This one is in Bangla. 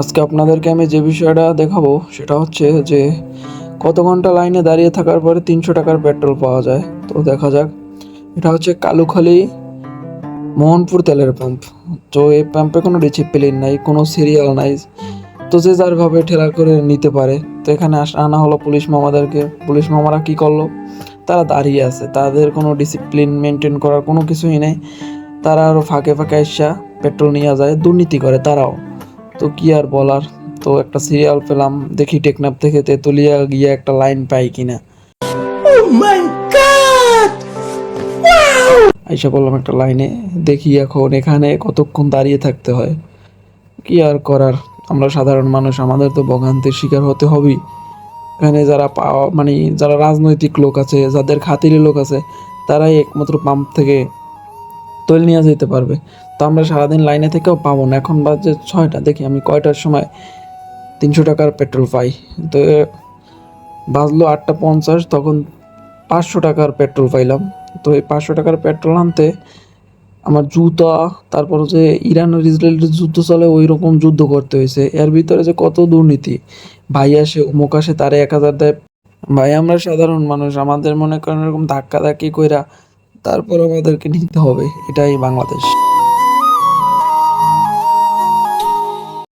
আজকে আপনাদেরকে আমি যে বিষয়টা দেখাবো সেটা হচ্ছে যে কত ঘন্টা লাইনে দাঁড়িয়ে থাকার পরে 300 টাকার পেট্রোল পাওয়া যায়। তো দেখা যাক। এটা হচ্ছে কালুখালী মোহনপুর তেলের পাম্প। তো এই পাম্পে কোনো ডিসিপ্লিন নাই, কোনো সিরিয়াল নাই। তো যে যার ভাবে ঠেলা করে নিতে পারে। তো এখানে আনা হলো পুলিশ মামাদেরকে। পুলিশ মামারা কি করলো, তারা দাঁড়িয়ে আছে, তাদের কোনো ডিসিপ্লিন মেনটেন করার কোনো কিছুই নেই। তারা আরও ফাঁকে ফাঁকে এসা পেট্রোল নিয়ে যায়, দুর্নীতি করে তারাও। তো কি আর বলার। তো একটা সিরিয়াল পেলাম, দেখি টেকনাফ থেকে তেতুলিয়া গিয়ে একটা লাইন পাই কিনা। আইসা বললাম একটা লাইনে, দেখি এখন এখানে কতক্ষণ দাঁড়িয়ে থাকতে হয়। কি আর করার, আমরা সাধারণ মানুষ, আমাদের তো ভোগান্তির শিকার হতে হবেই। এখানে যারা পাওয়া মানে যারা রাজনৈতিক লোক আছে, যাদের খাতিরে লোক আছে, তারাই একমাত্র পাম্প থেকে তেল নিয়ে যেতে পারবে। তো আমরা সারাদিন লাইনে থেকেও পাবো না। এখন বাজে 6টা, দেখি আমি কয়টার সময় 300 টাকার পেট্রোল পাই। তো বাজলো 8টা 50, তখন 500 টাকার পেট্রোল পাইলাম। তো এই 500 টাকার পেট্রোল আনতে আমার জুতা, তারপর যে ইরান আর ইসরায়েলের যুদ্ধ চলে ওই রকম যুদ্ধ করতে হয়েছে। এর ভিতরে যে কত দুর্নীতি, ভাই আসে অমুক আসে তারে 1000 দেয়। ভাই আমরা সাধারণ মানুষ, আমাদের মনে করেন এরকম ধাক্কা ধাক্কি কইরা তারপর আমাদেরকে নিতে হবে। এটাই বাংলাদেশ।